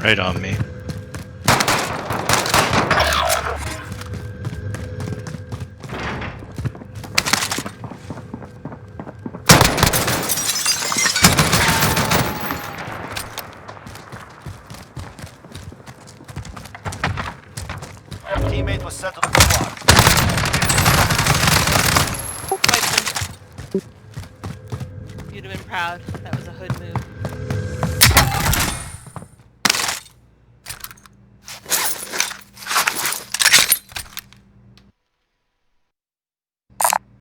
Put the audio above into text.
Right on me. Teammate was sent to the squad. Wiped him. You'd have been proud. That was a hood move.